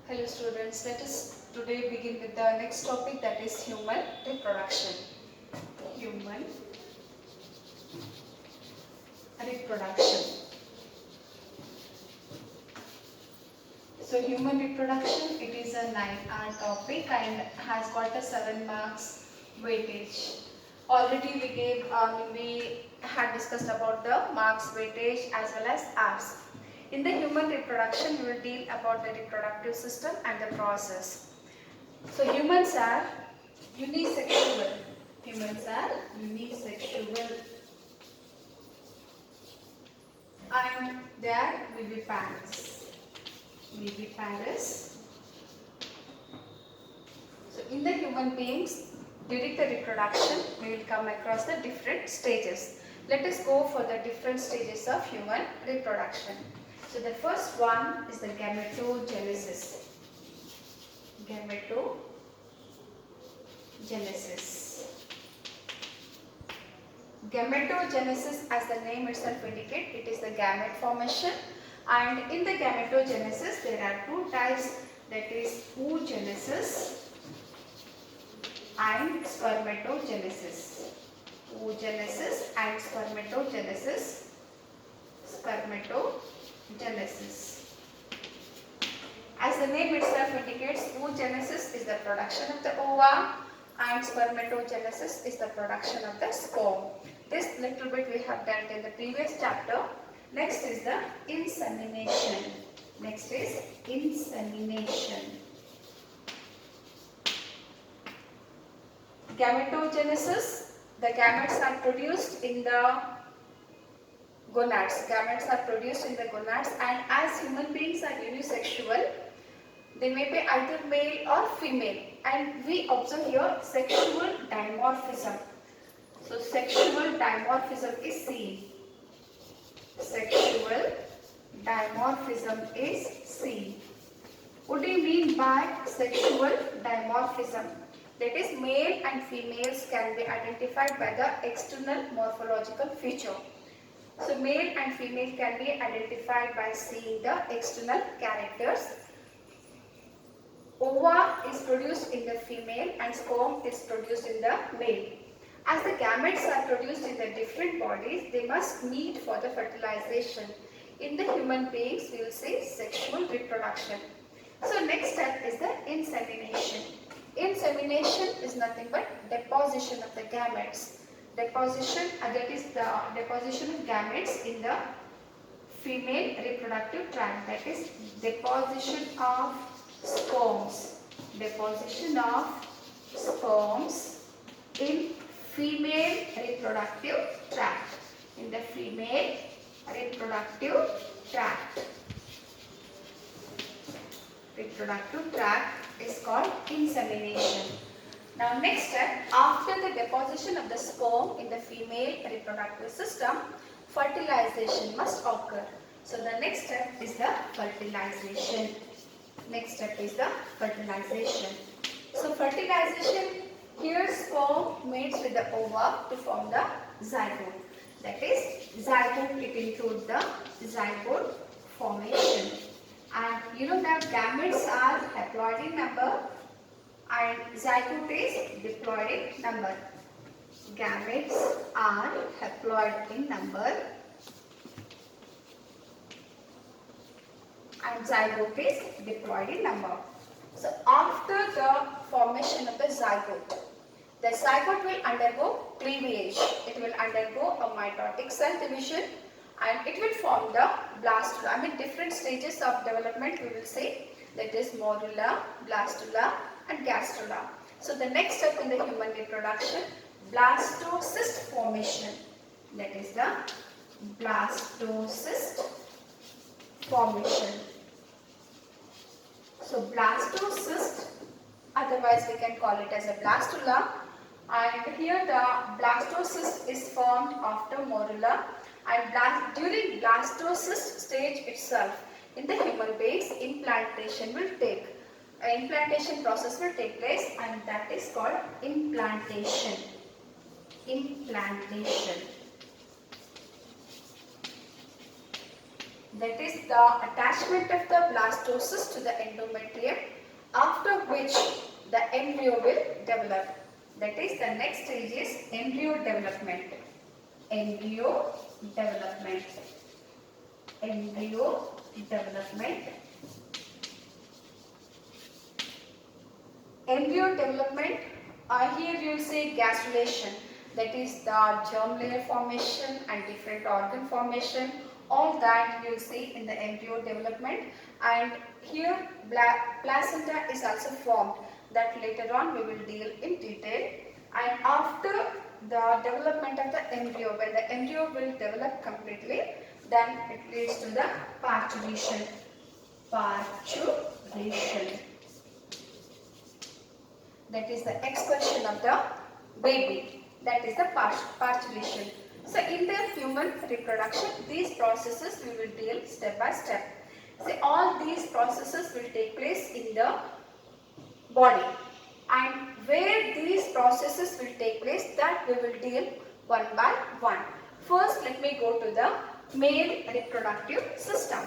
Hello students, let us today begin with the next topic, that is human reproduction. Human reproduction. So human reproduction, it is a 9R topic and has got a 7 marks weightage. Already we had discussed about the marks weightage as well as hours. In the human reproduction, we will deal about the reproductive system and the process. So humans are unisexual. Humans are unisexual and they are viviparous. Viviparous. So in the human beings, during the reproduction, we will come across the different stages. Let us go for the different stages of human reproduction. So the first one is the gametogenesis. Gametogenesis. Gametogenesis, as the name itself indicates, it is the gamete formation, and in the gametogenesis there are two types, that is oogenesis and spermatogenesis. Oogenesis and spermatogenesis. As the name itself indicates, oogenesis is the production of the ova and spermatogenesis is the production of the sperm. This little bit we have done in the previous chapter. Next is the insemination. Gametogenesis, the gametes are produced in the gonads. Gametes are produced in the gonads, and as human beings are unisexual, they may be either male or female, and we observe here sexual dimorphism. So sexual dimorphism is seen. Sexual dimorphism is seen. What do you mean by sexual dimorphism? That is, male and females can be identified by the external morphological feature. So male and female can be identified by seeing the external characters. Ova is produced in the female and sperm is produced in the male. As the gametes are produced in the different bodies, they must meet for the fertilization. In the human beings, we will say sexual reproduction. So next step is the insemination. Insemination is nothing but deposition of the gametes. Deposition, that is the deposition of gametes in the female reproductive tract. That is deposition of sperms. Deposition of sperms in female reproductive tract. In the female reproductive tract. Reproductive tract is called insemination. Now next step, after the deposition of the sperm in the female reproductive system, fertilization must occur. So the next step is the fertilization. So fertilization, here sperm mates with the ova to form the zygote. That is, zygote, it includes the zygote formation. And you know that gametes are haploid in number and zygote is diploid in number. Gametes are haploid in number and zygote is diploid in number. So after the formation of the zygote will undergo cleavage. It will undergo a mitotic cell division and it will form the blastula. Different stages of development we will say, that is morula, blastula and gastrula. So the next step in the human reproduction, blastocyst formation. That is the blastocyst formation. So blastocyst, otherwise we can call it as a blastula, and here the blastocyst is formed after morula, and during blastocyst stage itself, in the human beings, implantation process will take place, and that is called implantation. That is the attachment of the blastocyst to the endometrium, after which the embryo will develop. That is the next stage is embryo development. Embryo development. Embryo development. Embryo development, here you will say gastrulation, that is the germ layer formation and different organ formation, all that you will see in the embryo development. And here placenta is also formed, that later on we will deal in detail. And after the development of the embryo, when the embryo will develop completely, then it leads to the parturition. Parturition. That is the expulsion of the baby. That is the parturition. So in the human reproduction, these processes we will deal step by step. So all these processes will take place in the body. And where these processes will take place, that we will deal one by one. First, let me go to the male reproductive system.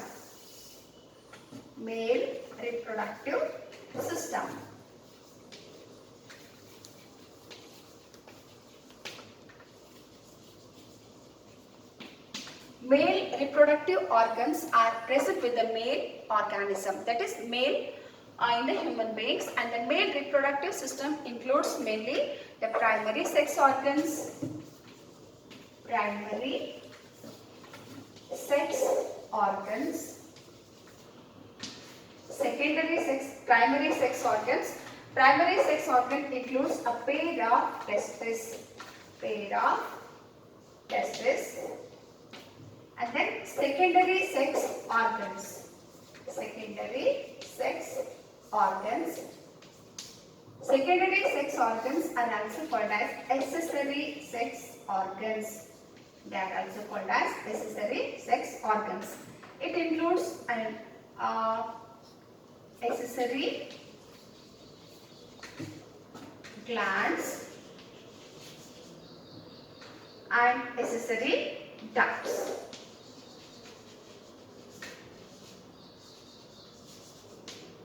Male reproductive system. Male reproductive organs are present with the male organism, that is male in the human beings, and the male reproductive system includes mainly the primary sex organs, primary sex organs, secondary sex, primary sex organs. Primary sex organ includes a pair of testes, and then secondary sex organs. Secondary sex organs. Secondary sex organs are also called as accessory sex organs. They are also called as accessory sex organs. It includes an accessory glands and accessory ducts.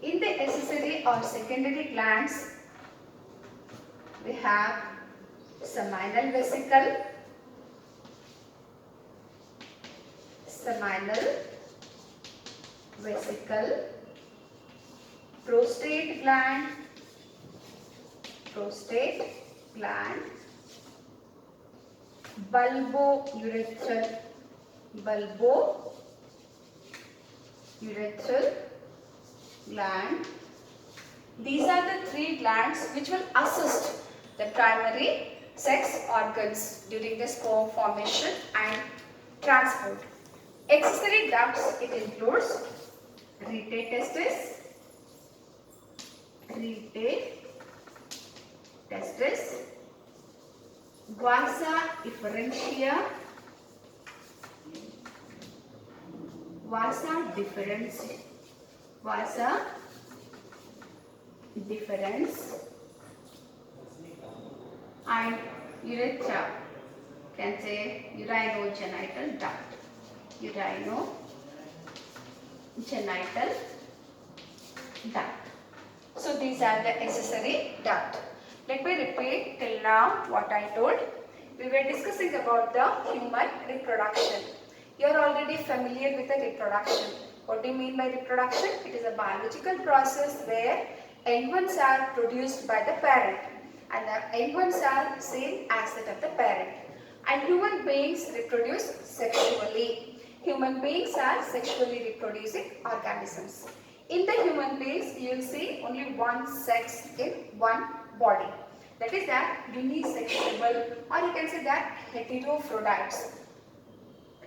In the accessory or secondary glands, we have seminal vesicle, prostate gland, bulbourethral gland. These are the three glands which will assist the primary sex organs during the sperm formation and transport. Accessory ducts, it includes rete testis, vasa efferentia, vasa deferens, and urethra, can say urinogenital duct. So these are the accessory duct. Let me repeat till now what I told. We were discussing about the human reproduction. You are already familiar with the reproduction. What do you mean by reproduction? It is a biological process where young ones are produced by the parent and the young ones are same as that of the parent. And human beings reproduce sexually. Human beings are sexually reproducing organisms. In the human beings, you will see only one sex in one body. That is that unisexual, or you can say that heteraphrodites.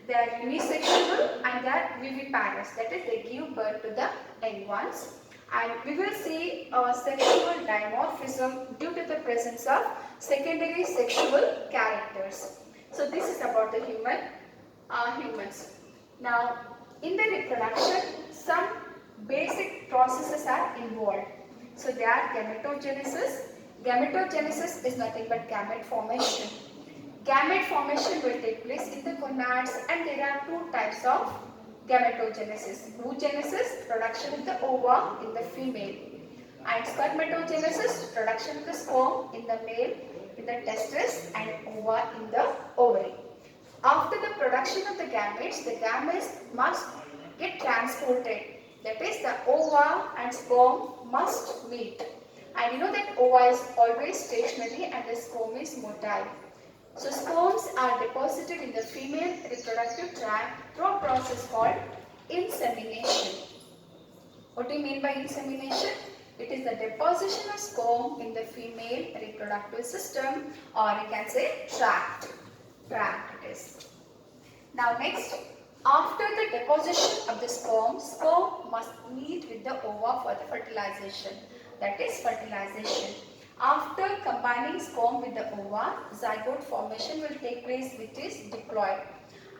They are unisexual and they are viviparous. That is, they give birth to the young ones. And we will see sexual dimorphism due to the presence of secondary sexual characters. So this is about the humans. Now, in the reproduction, some basic processes are involved. So they are gametogenesis. Gametogenesis is nothing but gamete formation. Gamete formation will take place in the gonads, and there are two types of Gametogenesis. Oogenesis, production of the ova in the female. And spermatogenesis, production of the sperm in the male, in the testis, and ova in the ovary. After the production of the gametes must get transported. That is, the ova and sperm must meet. And you know that ova is always stationary and the sperm is motile. So sperms are deposited in the female reproductive tract through a process called insemination. What do you mean by insemination? It is the deposition of sperm in the female reproductive system, or you can say tract. Tract it is. Now next, after the deposition of the sperm must meet with the ova for the fertilization. That is fertilization. After combining sperm with the ova, zygote formation will take place, which is diploid.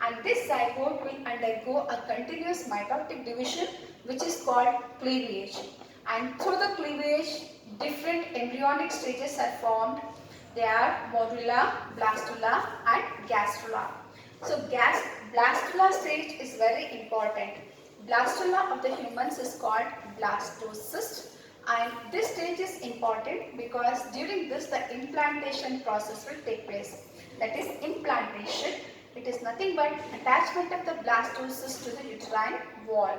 And this zygote will undergo a continuous mitotic division, which is called cleavage. And through the cleavage, different embryonic stages are formed. They are morula, blastula and gastrula. So blastula stage is very important. Blastula of the humans is called blastocyst. And this stage is important because during this the implantation process will take place. That is implantation. It is nothing but attachment of the blastocyst to the uterine wall.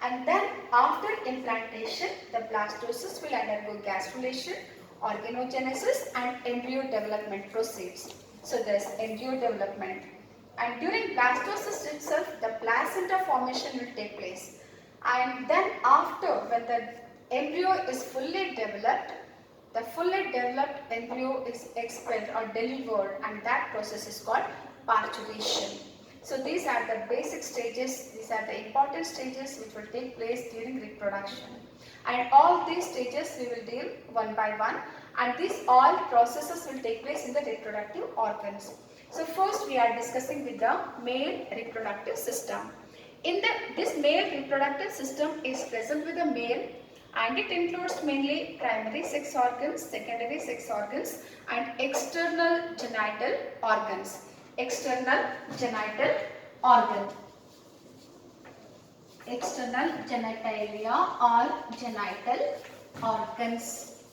And then after implantation, the blastocyst will undergo gastrulation, organogenesis and embryo development proceeds. So there is embryo development. And during blastocyst itself, the placenta formation will take place. And then after, when the embryo is fully developed, the fully developed embryo is expelled or delivered, and that process is called parturition. So these are the basic stages, these are the important stages which will take place during reproduction. And all these stages we will deal one by one, and these all processes will take place in the reproductive organs. So first we are discussing with the male reproductive system. This male reproductive system is present with the male, and it includes mainly primary sex organs, secondary sex organs and external genital organs. External genital organ. External genitalia or genital organs.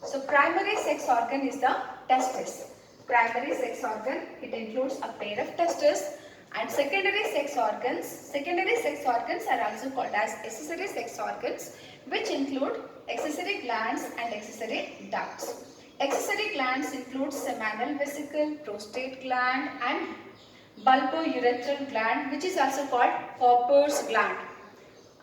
So primary sex organ is the testis. Primary sex organ, it includes a pair of testes. And secondary sex organs are also called as accessory sex organs, which include accessory glands and accessory ducts. Accessory glands include seminal vesicle, prostate gland and bulbourethral gland, which is also called Cowper's gland.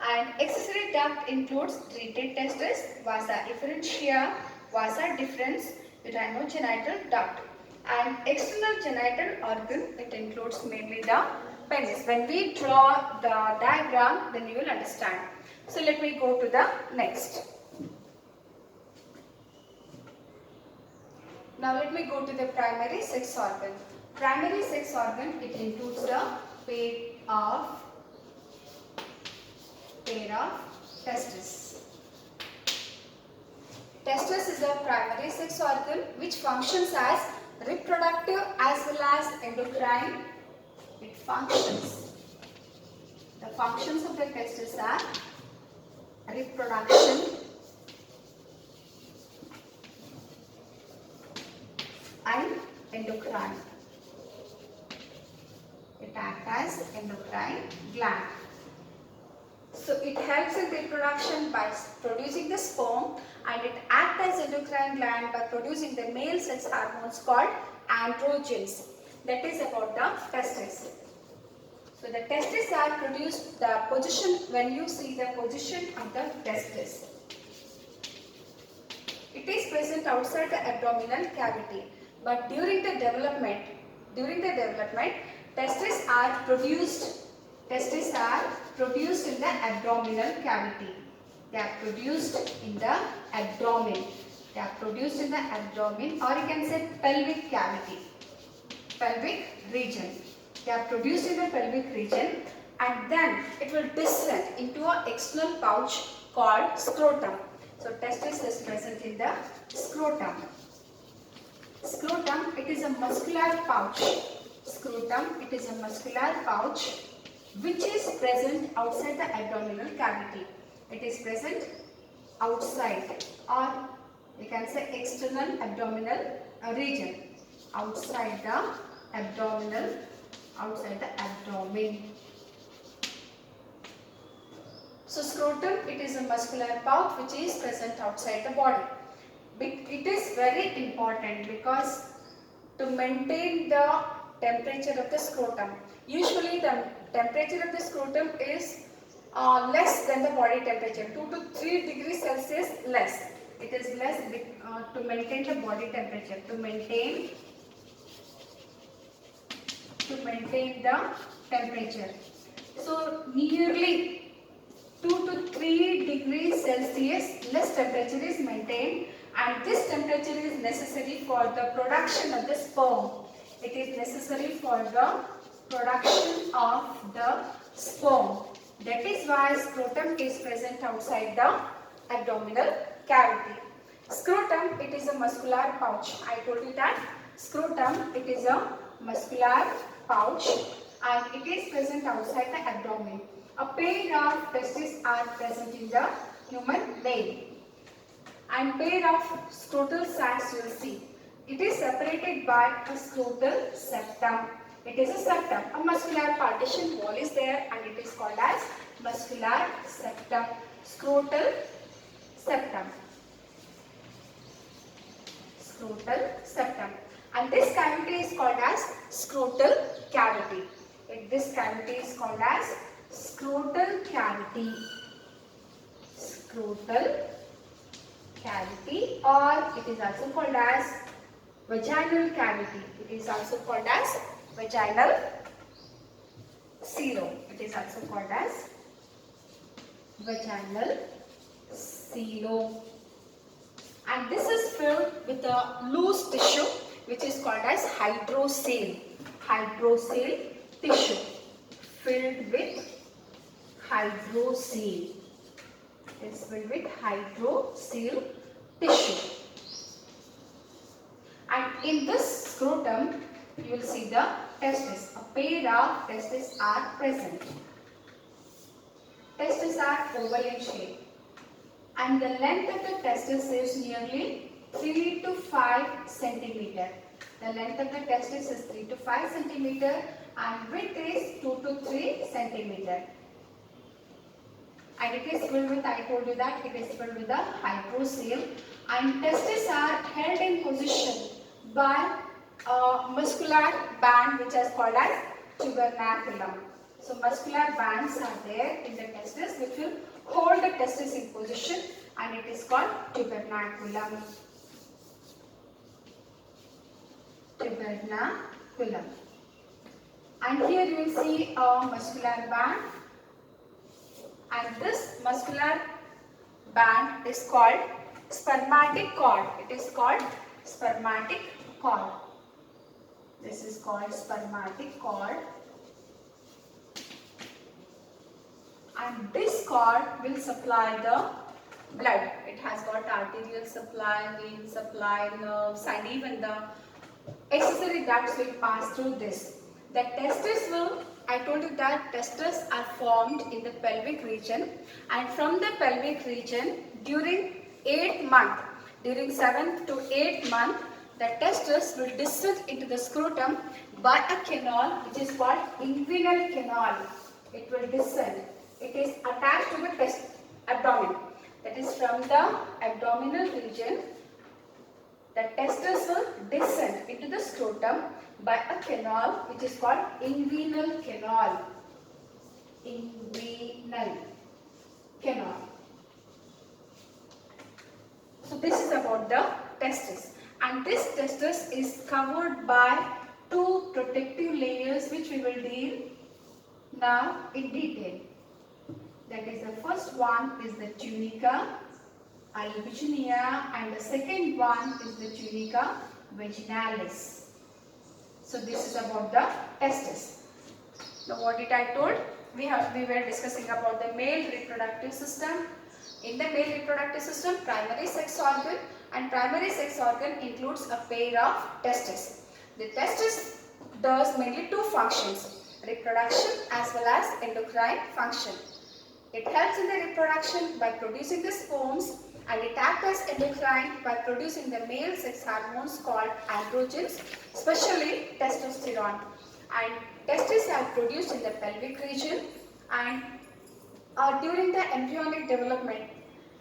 And accessory duct includes treated testes, vasa efferentia, vasa deferens, urinogenital duct. And external genital organ, it includes mainly the penis. When we draw the diagram, then you will understand. So let me go to the next. Now let me go to the primary sex organ. Primary sex organ, it includes the pair of testes. Testis is a primary sex organ which functions as reproductive as well as endocrine. It functions. The functions of the testis are reproduction and endocrine. It acts as endocrine gland. So it helps in reproduction by producing the sperm, and it acts as endocrine gland by producing the male sex hormones called androgens. That is about the testes. So the testes are produced, the position, when you see the position of the testis, it is present outside the abdominal cavity. But during the development, testes are produced in the abdominal cavity. They are produced in the abdomen. They are produced in the abdomen, or you can say pelvic cavity, pelvic region. They are produced in the pelvic region, and then it will descend into an external pouch called scrotum. So testis is present in the scrotum. Scrotum, it is a muscular pouch. Scrotum, it is a muscular pouch which is present outside the abdominal cavity. It is present outside, or we can say external abdominal region, outside the abdominal, outside the abdomen. So scrotum, it is a muscular pouch which is present outside the body. It is very important because to maintain the temperature of the scrotum. Usually the temperature of the scrotum is less than the body temperature, 2 to 3 degrees Celsius less. It is less to maintain the body temperature, to maintain the temperature. So nearly 2 to 3 degrees Celsius less temperature is maintained, and this temperature is necessary for the production of the sperm. It is necessary for the production of the sperm. That is why scrotum is present outside the abdominal cavity. Scrotum, it is a muscular pouch. I told you that scrotum, it is a muscular pouch and it is present outside the abdomen. A pair of testes are present in the human male, and pair of scrotal sacs you will see. It is separated by a scrotal septum. It is a septum. A muscular partition wall is there and it is called as muscular septum. Scrotal septum. Scrotal septum. And this cavity is called as scrotal cavity. This cavity is called as scrotal cavity. Scrotal cavity, or it is also called as vaginal cavity. It is also called as vaginal coelom. It is also called as vaginal coelom. And this is filled with a loose tissue which is called as hydrocele. Hydrocele tissue filled with hydrocele. It is filled with hydrocele tissue. And in this scrotum, you will see the testes. A pair of testes are present. Testes are oval in shape. And the length of the testis is nearly 3 to 5 centimeter. The length of the testis is 3 to 5 centimeter and width is 2 to 3 centimeter. And it is filled with, I told you that it is filled with the hydrocele, and testes are held in position by a muscular band which is called as tubernaculum. So muscular bands are there in the testes which will hold the testis in position, and it is called tubernaculum. Tubernaculum. And here you will see a muscular band, and this muscular band is called spermatic cord. It is called spermatic cord. This is called spermatic cord. And this cord will supply the blood. It has got arterial supply, vein supply, nerves, and even the accessory ducts will pass through this. The testes will, I told you that testes are formed in the pelvic region, and from the pelvic region during 8th month, during 7th to 8th month, the testes will descend into the scrotum by a canal which is called inguinal canal. It will descend. It is attached to the abdomen. That is, from the abdominal region, the testes will descend into the scrotum by a canal which is called inguinal canal. Inguinal canal. So this is about the testis, and this testis is covered by 2 protective layers which we will deal now in detail. That is, the first one is the tunica albuginea, and the second one is the tunica vaginalis. So this is about the testis. Now what did I told? We were discussing about the male reproductive system. In the male reproductive system, primary sex organ, and primary sex organ includes a pair of testes. The testes does mainly two functions, reproduction as well as endocrine function. It helps in the reproduction by producing the sperms, and it acts as endocrine by producing the male sex hormones called androgens, especially testosterone. And testes are produced in the pelvic region and during the embryonic development.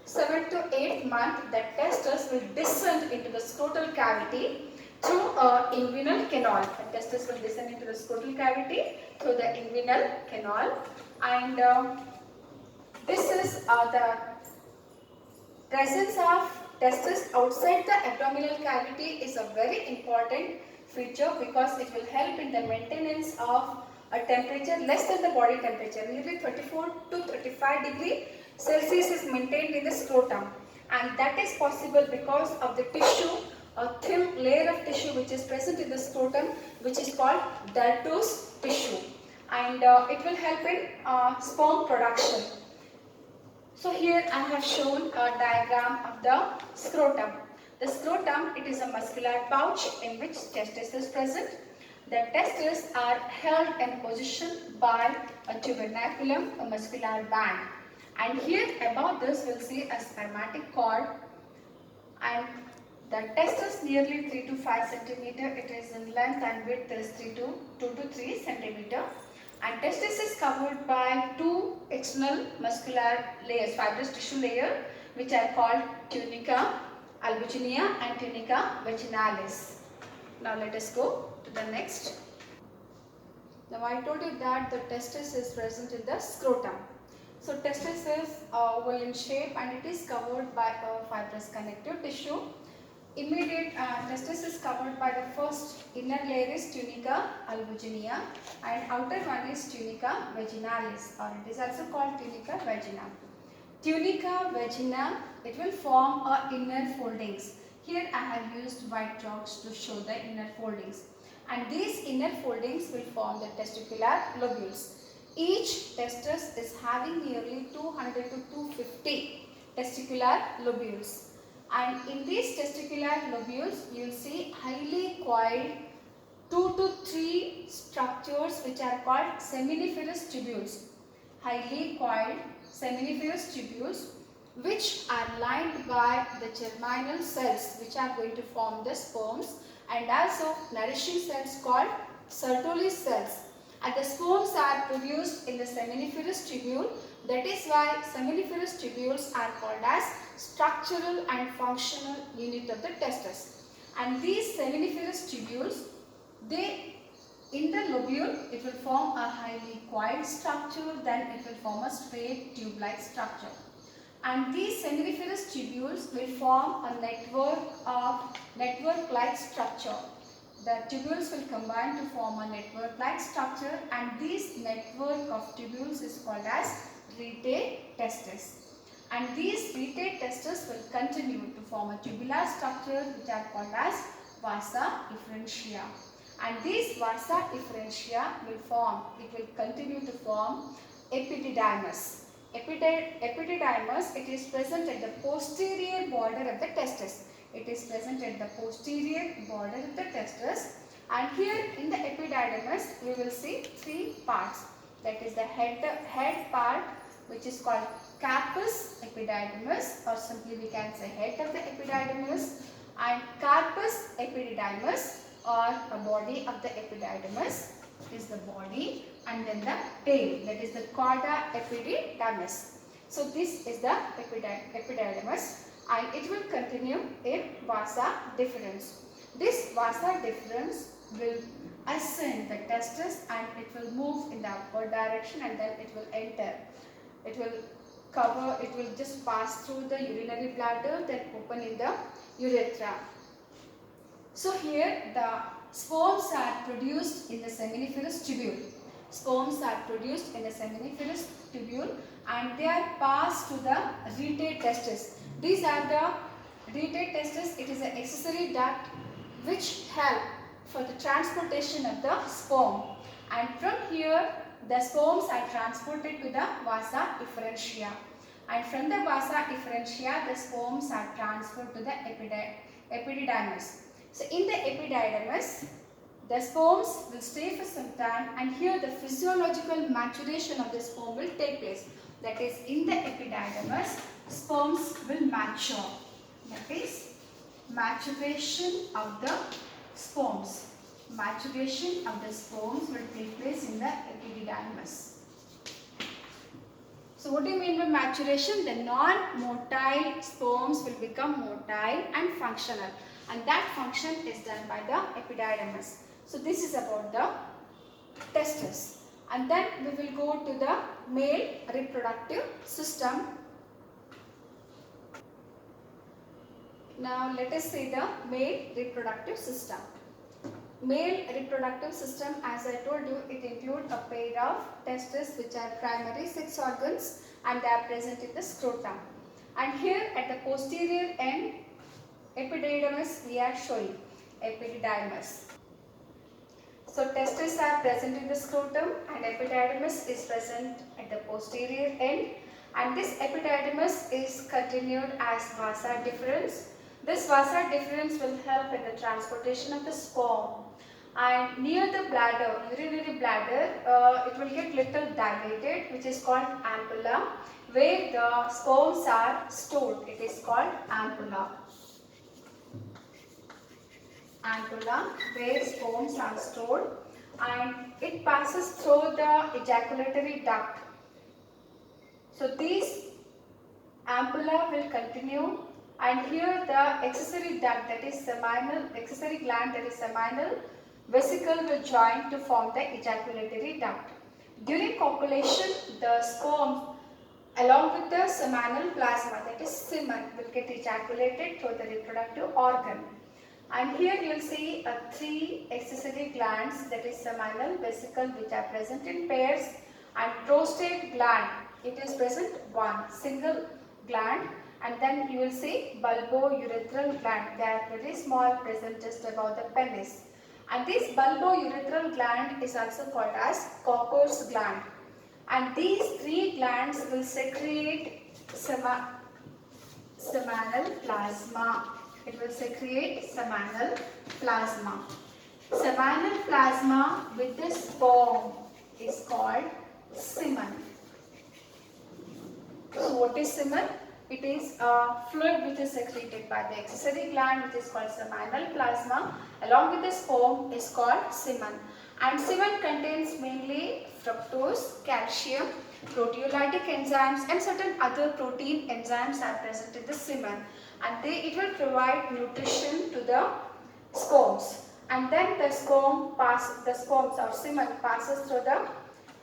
7 to 8 months, the testes will descend into the scrotal cavity through a inguinal canal. The testes will descend into the scrotal cavity through the inguinal canal, and this is the presence of testes outside the abdominal cavity is a very important feature because it will help in the maintenance of a temperature less than the body temperature. Nearly 34 to 35 degree Celsius is maintained in the scrotum, and that is possible because of the tissue, a thin layer of tissue which is present in the scrotum, which is called Darto's tissue, and it will help in sperm production. So here I have shown a diagram of the scrotum. The scrotum, it is a muscular pouch in which testis is present. The testes are held in position by a tubernaculum, a muscular band. And here above this we'll see a spermatic cord, and the testis nearly 3 to 5 centimeter. It is in length and width is 2 to 3 centimeter. And testis is covered by two external muscular layers, fibrous tissue layer, which are called tunica albuginea and tunica vaginalis. Now let us go to the next. Now I told you that the testis is present in the scrotum. So testis is oval in shape and it is covered by a fibrous connective tissue. Immediate testis is covered by the first inner layer is tunica albuginea and outer one is tunica vaginalis, or it is also called tunica vagina. Tunica vagina, it will form a inner foldings. Here I have used white chalks to show the inner foldings, and these inner foldings will form the testicular lobules. Each testis is having nearly 200 to 250 testicular lobules. And in these testicular lobules, you will see highly coiled 2 to 3 structures which are called seminiferous tubules. Highly coiled seminiferous tubules which are lined by the germinal cells which are going to form the sperms, and also nourishing cells called Sertoli cells. And the sperms are produced in the seminiferous tubule. That is why seminiferous tubules are called as structural and functional unit of the testis. And these seminiferous tubules, they in the lobule it will form a highly coiled structure, then it will form a straight tube-like structure. And these seminiferous tubules will form a network-like structure. The tubules will combine to form a network-like structure, and this network of tubules is called as rete testis. And these rete testis will continue to form a tubular structure which are called as vasa efferentia. And these vasa efferentia it will continue to form epididymis. Epididymis, it is present at the posterior border of the testis. It is present at the posterior border of the testis, and here in the epididymis we will see three parts. That is the head part, which is called carpus epididymis, or simply we can say head of the epididymis, and carpus epididymis, or a body of the epididymis is the body, and then the tail, that is the cauda epididymis. So this is the epididymis, and it will continue in vasa deferens. This vasa deferens will ascend the testis and it will move in the upward direction, and then it will enter. It will just pass through the urinary bladder, then open in the urethra. So here the sperms are produced in the seminiferous tubule. Sperms are produced in the seminiferous tubule and they are passed to the rete testis. These are the rete testis. It is an accessory duct which help for the transportation of the sperm, and from here the sperms are transported to the vasa efferentia, and from the vasa efferentia the sperms are transferred to the epididymis. So in the epididymis The sperms will stay for some time, and here the physiological maturation of the sperm will take place. That is, in the epididymis, sperms will mature. That is, maturation of the sperms. Maturation of the sperms will take place in the epididymis. So what do you mean by maturation? The non-motile sperms will become motile and functional, and that function is done by the epididymis. So this is about the testes, and then we will go to the male reproductive system. Now let us see the male reproductive system. Male reproductive system, as I told you, it includes a pair of testes which are primary sex organs, and they are present in the scrotum. And here at the posterior end, epididymis we are showing, epididymis. So testes are present in the scrotum and epididymis is present at the posterior end, and this epididymis is continued as vasa deferens. This vasa deferens will help in the transportation of the sperm, and near the bladder, urinary bladder, it will get little dilated, which is called ampulla, where the sperms are stored. It is called ampulla. Ampulla, where sperms are stored, and it passes through the ejaculatory duct. So these ampulla will continue, and here the accessory duct, that is seminal, accessory gland, that is seminal vesicle, will join to form the ejaculatory duct. During copulation, the sperm along with the seminal plasma, that is semen, will get ejaculated through the reproductive organ. And here you will see 3 accessory glands, that is seminal vesicle, which are present in pairs, and prostate gland, it is present one single gland, and then you will see bulbourethral gland, they are very small, present just above the pelvis. And this bulbourethral gland is also called as Cocker's gland, and these 3 glands will secrete seminal plasma. It will secrete seminal plasma. Seminal plasma with the sperm is called semen. So what is semen? It is a fluid which is secreted by the accessory gland, which is called seminal plasma, along with the sperm is called semen. And semen contains mainly fructose, calcium, proteolytic enzymes, and certain other protein enzymes are present in the semen, and it will provide nutrition to the sperms. And then the sperms or semen passes through the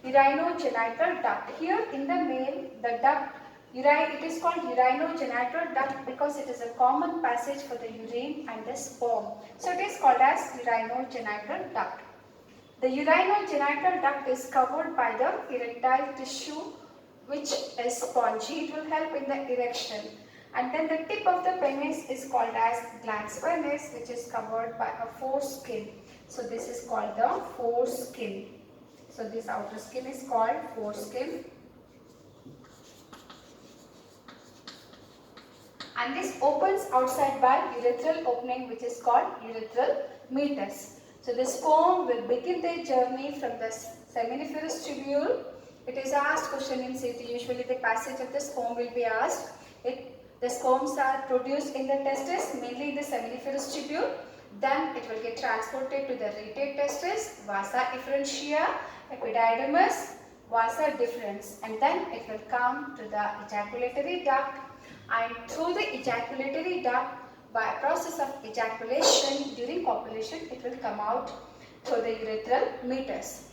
urinogenital duct. Here in the male, the duct, it is called urinogenital duct because it is a common passage for the urine and the sperm. So it is called as urinogenital duct. The urinogenital duct is covered by the erectile tissue, which is spongy. It will help in the erection. And then the tip of the penis is called as glans penis, which is covered by a foreskin. So this is called the foreskin. So this outer skin is called foreskin. And this opens outside by urethral opening, which is called urethral meatus. So the sperm will begin their journey from the seminiferous tubule. It is asked question in CT. Usually the passage of the sperm will be asked. The sperms are produced in the testes, mainly in the seminiferous tubule. Then it will get transported to the retate testes, vasa efferentia, epididymis, vasa deferens, and then it will come to the ejaculatory duct, and through the ejaculatory duct, by a process of ejaculation during copulation, it will come out through the urethral meatus.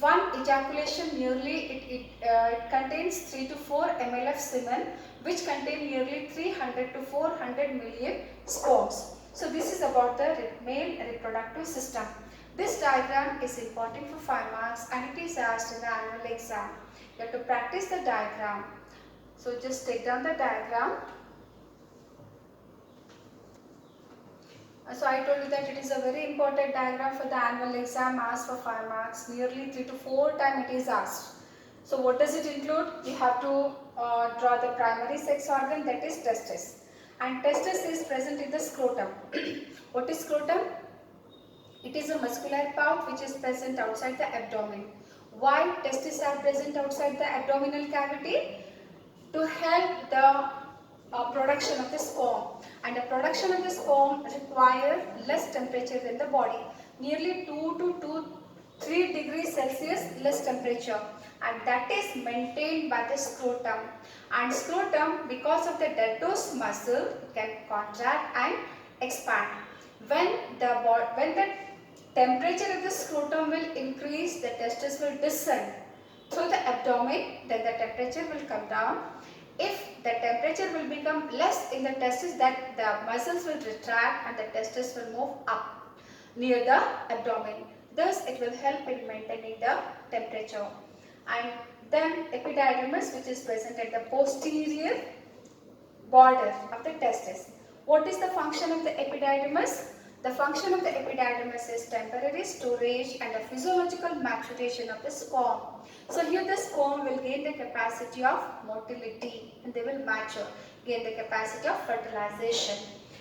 One ejaculation nearly it contains 3 to 4 ml of semen, which contain nearly 300 to 400 million sperms. So this is about the male reproductive system. This diagram is important for 5 marks and it is asked in the annual exam. You have to practice the diagram. So just take down the diagram. So I told you that it is a very important diagram for the annual exam, asked for 5 marks. Nearly 3 to 4 times it is asked. So what does it include? You have to draw the primary sex organ, that is testis. And testis is present in the scrotum. What is scrotum? It is a muscular pouch which is present outside the abdomen. Why testes are present outside the abdominal cavity? To help the production of the sperm, and the production of the sperm require less temperature than the body, nearly 2 to 3 degrees Celsius less temperature, and that is maintained by the scrotum. And scrotum, because of the deltoid muscle, can contract and expand. When the temperature of the scrotum will increase, the testes will descend through the abdomen, then the temperature will come down. If the temperature will become less in the testes, that the muscles will retract and the testes will move up near the abdomen. Thus, it will help in maintaining the temperature. And then epididymis, which is present at the posterior border of the testis. What is the function of the epididymis? The function of the epididymis is temporary storage and the physiological maturation of the sperm. So here the sperm will gain the capacity of motility and they will mature, gain the capacity of fertilization.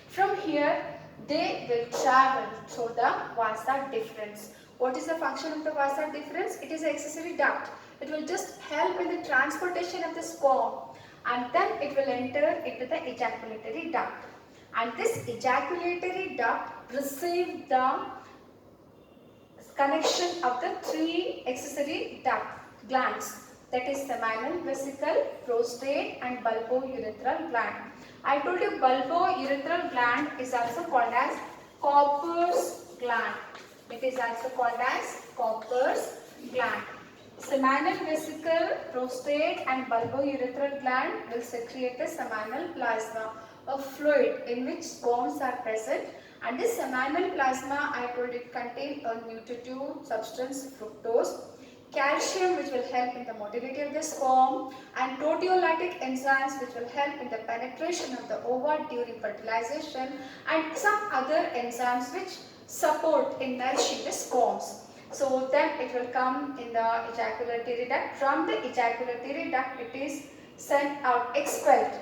From here they will travel through the vasa deferens. What is the function of the vasa deferens? It is an accessory duct. It will just help in the transportation of the sperm, and then it will enter into the ejaculatory duct. And this ejaculatory duct receives the connection of the three accessory duct glands, that is seminal vesicle, prostate and bulbourethral gland. I told you bulbourethral gland is also called as Cowper's gland. It is also called as Cowper's gland. Seminal vesicle, prostate and bulbourethral gland will secrete the seminal plasma, a fluid in which sperms are present, and this seminal plasma, I told it contains a nutritive substance fructose, calcium which will help in the motility of the sperm, and proteolytic enzymes which will help in the penetration of the ova during fertilization, and some other enzymes which support in nourishing the sperms. So then it will come in the ejaculatory duct. From the ejaculatory duct it is sent out, expelled.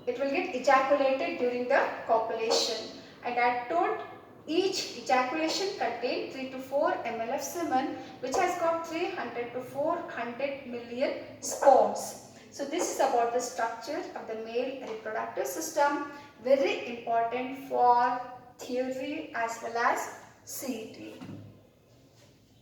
It will get ejaculated during the copulation. And I told each ejaculation contains 3 to 4 ml of semen, which has got 300 to 400 million sperms. So this is about the structure of the male reproductive system, very important for theory as well as CET.